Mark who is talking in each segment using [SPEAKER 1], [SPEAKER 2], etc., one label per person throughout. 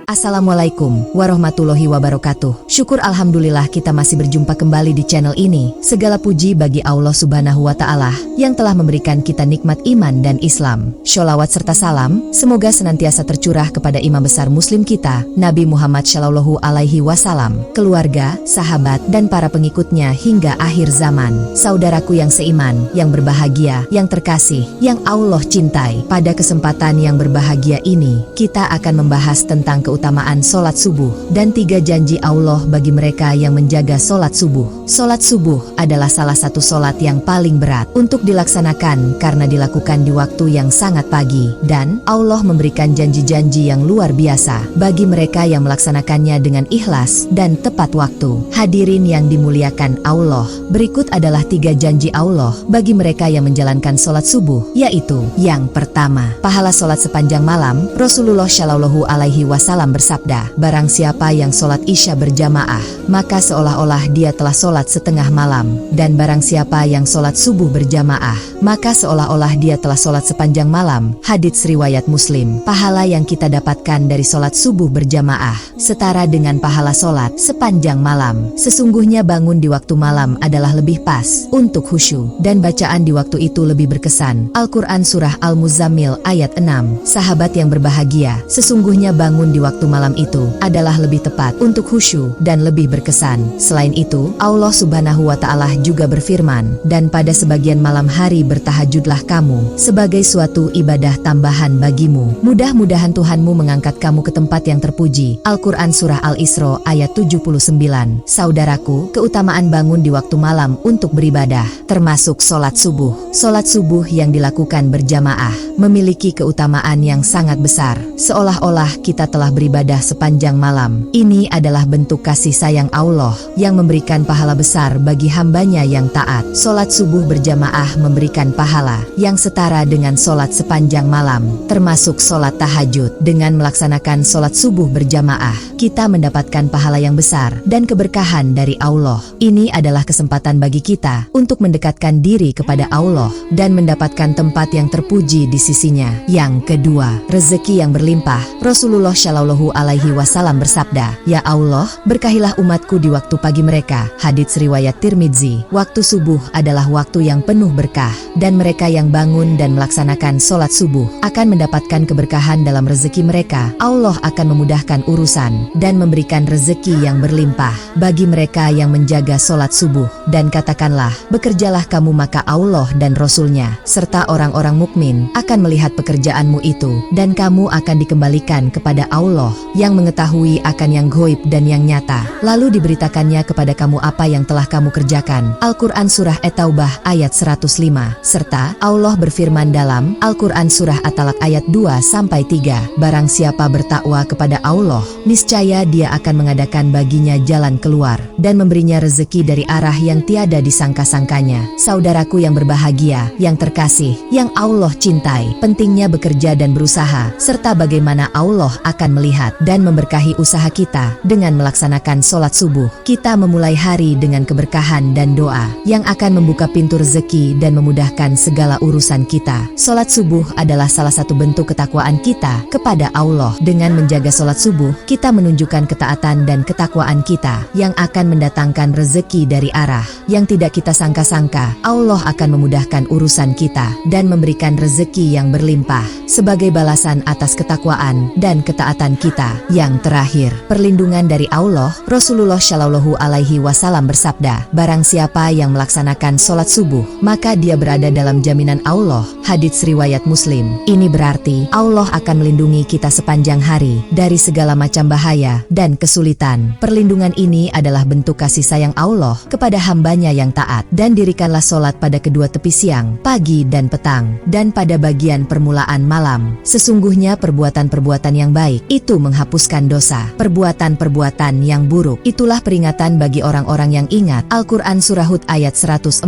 [SPEAKER 1] Assalamualaikum warahmatullahi wabarakatuh. Syukur alhamdulillah kita masih berjumpa kembali di channel ini. Segala puji bagi Allah subhanahu wa ta'ala yang telah memberikan kita nikmat iman dan Islam. Sholawat serta salam semoga senantiasa tercurah kepada imam besar muslim kita, Nabi Muhammad Shallallahu Alaihi Wasallam, keluarga, sahabat, dan para pengikutnya hingga akhir zaman. Saudaraku yang seiman, yang berbahagia, yang terkasih, yang Allah cintai. Pada kesempatan yang berbahagia ini, kita akan membahas tentang keutamaan sholat subuh dan 3 janji Allah bagi mereka yang menjaga sholat subuh. Sholat subuh adalah salah satu sholat yang paling berat untuk dilaksanakan karena dilakukan di waktu yang sangat pagi, dan Allah memberikan janji-janji yang luar biasa bagi mereka yang melaksanakannya dengan ikhlas dan tepat waktu. Hadirin yang dimuliakan Allah, berikut adalah 3 janji Allah bagi mereka yang menjalankan sholat subuh, yaitu yang pertama, pahala sholat sepanjang malam. Rasulullah Shallallahu Alaihi Wasallam bersabda, barang siapa yang sholat isya berjamaah, maka seolah-olah dia telah sholat setengah malam, dan barang siapa yang sholat subuh berjamaah, maka seolah-olah dia telah sholat sepanjang malam. Hadits riwayat Muslim. Pahala yang kita dapatkan dari sholat subuh berjamaah setara dengan pahala sholat sepanjang malam. Sesungguhnya bangun di waktu malam adalah lebih pas untuk khusyuk, dan bacaan di waktu itu lebih berkesan. Al-Quran Surah Al-Muzammil ayat 6. Sahabat yang berbahagia, sesungguhnya bangun di waktu malam itu adalah lebih tepat untuk khusyuk dan lebih berkesan. Selain itu, Allah subhanahu wa ta'ala juga berfirman, dan pada sebagian malam hari bertahajudlah kamu sebagai suatu ibadah tambahan bagimu. Mudah-mudahan Tuhanmu mengangkat kamu ke tempat yang terpuji. Al-Quran Surah Al-Isra ayat 79. Saudaraku, keutamaan bangun di waktu malam untuk beribadah, termasuk sholat subuh. Sholat subuh yang dilakukan berjamaah memiliki keutamaan yang sangat besar, seolah-olah kita telah beribadah sepanjang malam. Ini adalah bentuk kasih sayang Allah yang memberikan pahala besar bagi hambanya yang taat. Sholat subuh berjamaah memberikan pahala yang setara dengan sholat sepanjang malam, termasuk sholat tahajud. Dengan melaksanakan sholat subuh berjamaah, kita mendapatkan pahala yang besar dan keberkahan dari Allah. Ini adalah kesempatan bagi kita untuk mendekatkan diri kepada Allah dan mendapatkan tempat yang terpuji di sisinya. Yang kedua, rezeki yang berlimpah. Rasulullah Shallallahu Alaihi Wasallam bersabda, ya Allah, berkahilah umatku di waktu pagi mereka. Hadits riwayat Tirmidzi. Waktu subuh adalah waktu yang penuh berkah, dan mereka yang bangun dan melaksanakan sholat subuh akan mendapatkan keberkahan dalam rezeki mereka. Allah akan memudahkan urusan dan memberikan rezeki yang berlimpah bagi mereka yang menjaga sholat subuh. Dan katakanlah, bekerjalah kamu maka Allah dan Rasul-Nya serta orang-orang mukmin akan melihat pekerjaanmu itu, dan kamu akan dikembalikan kepada Allah yang mengetahui akan yang ghaib dan yang nyata, lalu diberitakannya kepada kamu apa yang telah kamu kerjakan. Al-Quran Surah At-Taubah ayat 105. Serta Allah berfirman dalam Al-Quran Surah At-Talaq ayat 2-3, barang siapa bertakwa kepada Allah, niscaya dia akan mengadakan baginya jalan keluar dan memberinya rezeki dari arah yang tiada disangka-sangkanya. Saudaraku yang berbahagia, yang terkasih, yang Allah cintai, pentingnya bekerja dan berusaha, serta bagaimana Allah akan melihat dan memberkahi usaha kita dengan melaksanakan sholat subuh. Kita memulai hari dengan keberkahan dan doa yang akan membuka pintu rezeki dan memudahkan segala urusan kita. Sholat subuh adalah salah satu bentuk ketakwaan kita kepada Allah. Dengan menjaga sholat subuh, kita menunjukkan ketaatan dan ketakwaan kita yang akan mendatangkan rezeki dari arah yang tidak kita sangka-sangka. Allah akan memudahkan urusan kita dan memberikan rezeki yang berlimpah sebagai balasan atas ketakwaan dan ketaatan kita. Yang terakhir, perlindungan dari Allah. Rasulullah Shallallahu Alaihi Wasallam bersabda, barang siapa yang melaksanakan sholat subuh, maka dia berada dalam jaminan Allah. Hadits riwayat Muslim. Ini berarti Allah akan melindungi kita sepanjang hari dari segala macam bahaya dan kesulitan. Perlindungan ini adalah bentuk kasih sayang Allah kepada hambanya yang taat. Dan dirikanlah sholat pada kedua tepi siang, pagi dan petang, dan pada bagian permulaan malam. Sesungguhnya perbuatan-perbuatan yang baik itu itu menghapuskan dosa, perbuatan-perbuatan yang buruk. Itulah peringatan bagi orang-orang yang ingat. Al-Quran Surah Hud ayat 114.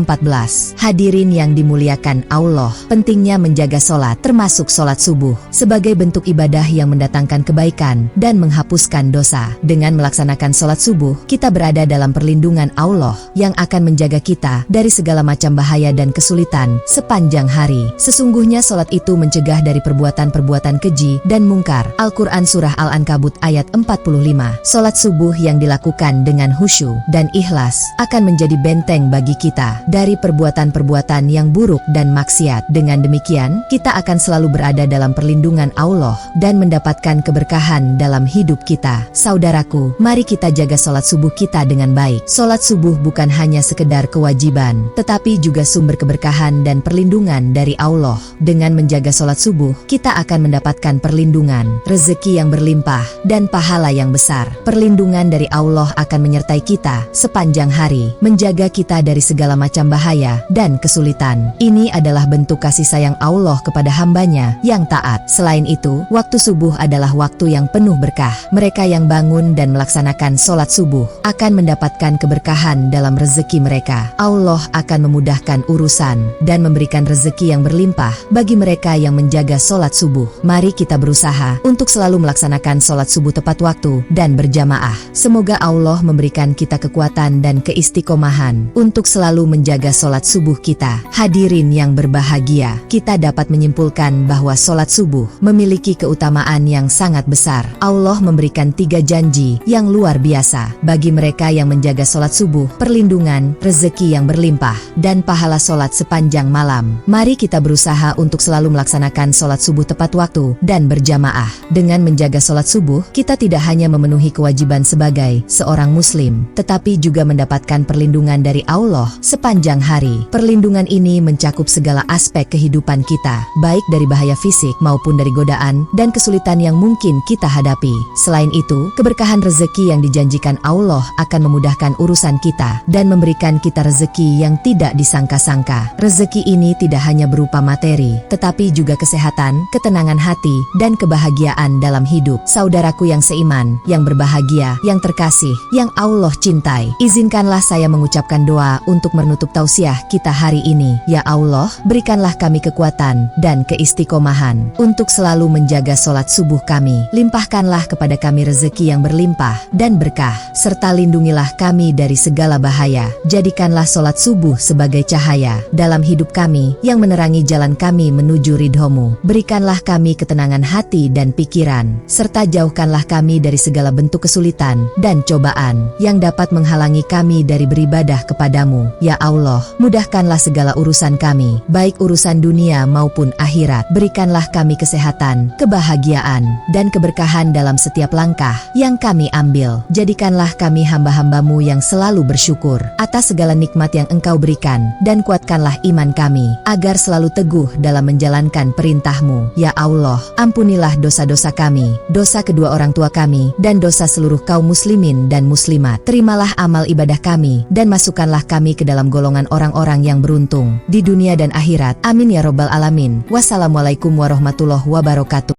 [SPEAKER 1] Hadirin yang dimuliakan Allah, pentingnya menjaga sholat, termasuk sholat subuh, sebagai bentuk ibadah yang mendatangkan kebaikan dan menghapuskan dosa. Dengan melaksanakan sholat subuh, kita berada dalam perlindungan Allah yang akan menjaga kita dari segala macam bahaya dan kesulitan sepanjang hari. Sesungguhnya sholat itu mencegah dari perbuatan-perbuatan keji dan mungkar. Al-Quran Surah Al-Ankabut ayat 45. Sholat subuh yang dilakukan dengan khusyuk dan ikhlas akan menjadi benteng bagi kita dari perbuatan-perbuatan yang buruk dan maksiat. Dengan demikian, kita akan selalu berada dalam perlindungan Allah dan mendapatkan keberkahan dalam hidup kita. Saudaraku, mari kita jaga sholat subuh kita dengan baik. Sholat subuh bukan hanya sekedar kewajiban, tetapi juga sumber keberkahan dan perlindungan dari Allah. Dengan menjaga sholat subuh, kita akan mendapatkan perlindungan, rezeki yang berlimpah, dan pahala yang besar. Perlindungan dari Allah akan menyertai kita sepanjang hari, menjaga kita dari segala macam bahaya dan kesulitan. Ini adalah bentuk kasih sayang Allah kepada hambanya yang taat. Selain itu, waktu subuh adalah waktu yang penuh berkah. Mereka yang bangun dan melaksanakan sholat subuh akan mendapatkan keberkahan dalam rezeki mereka. Allah akan memudahkan urusan dan memberikan rezeki yang berlimpah bagi mereka yang menjaga sholat subuh. Mari kita berusaha untuk selalu melaksanakan sholat subuh tepat waktu dan berjamaah. Semoga Allah memberikan kita kekuatan dan keistiqomahan untuk selalu menjaga sholat subuh kita. Hadirin yang berbahagia, kita dapat menyimpulkan bahwa sholat subuh memiliki keutamaan yang sangat besar. Allah memberikan 3 janji yang luar biasa bagi mereka yang menjaga sholat subuh: perlindungan, rezeki yang berlimpah, dan pahala sholat sepanjang malam. Mari kita berusaha untuk selalu melaksanakan sholat subuh tepat waktu dan berjamaah. Dengan menjaga sholat subuh, kita tidak hanya memenuhi kewajiban sebagai seorang muslim, tetapi juga mendapatkan perlindungan dari Allah sepanjang hari. Perlindungan ini mencakup segala aspek kehidupan kita, baik dari bahaya fisik maupun dari godaan dan kesulitan yang mungkin kita hadapi. Selain itu, keberkahan rezeki yang dijanjikan Allah akan memudahkan urusan kita dan memberikan kita rezeki yang tidak disangka-sangka. Rezeki ini tidak hanya berupa materi, tetapi juga kesehatan, ketenangan hati, dan kebahagiaan dalam hidup. Saudaraku yang seiman, yang berbahagia, yang terkasih, yang Allah cintai, izinkanlah saya mengucapkan doa untuk menutup tausiah kita hari ini. Ya Allah, berikanlah kami kekuatan dan keistiqomahan untuk selalu menjaga sholat subuh kami. Limpahkanlah kepada kami rezeki yang berlimpah dan berkah, serta lindungilah kami dari segala bahaya. Jadikanlah sholat subuh sebagai cahaya dalam hidup kami yang menerangi jalan kami menuju ridho-Mu. Berikanlah kami ketenangan hati dan pikiran, serta jauhkanlah kami dari segala bentuk kesulitan dan cobaan yang dapat menghalangi kami dari beribadah kepadamu. Ya Allah, mudahkanlah segala urusan kami, baik urusan dunia maupun akhirat. Berikanlah kami kesehatan, kebahagiaan, dan keberkahan dalam setiap langkah yang kami ambil. Jadikanlah kami hamba-hamba-Mu yang selalu bersyukur atas segala nikmat yang Engkau berikan, dan kuatkanlah iman kami agar selalu teguh dalam menjalankan perintah-Mu. Ya Allah, ampunilah dosa-dosa kami, dosa kedua orang tua kami, dan dosa seluruh kaum muslimin dan muslimat. Terimalah amal ibadah kami, dan masukkanlah kami ke dalam golongan orang-orang yang beruntung di dunia dan akhirat. Amin ya robbal alamin. Wassalamualaikum warahmatullahi wabarakatuh.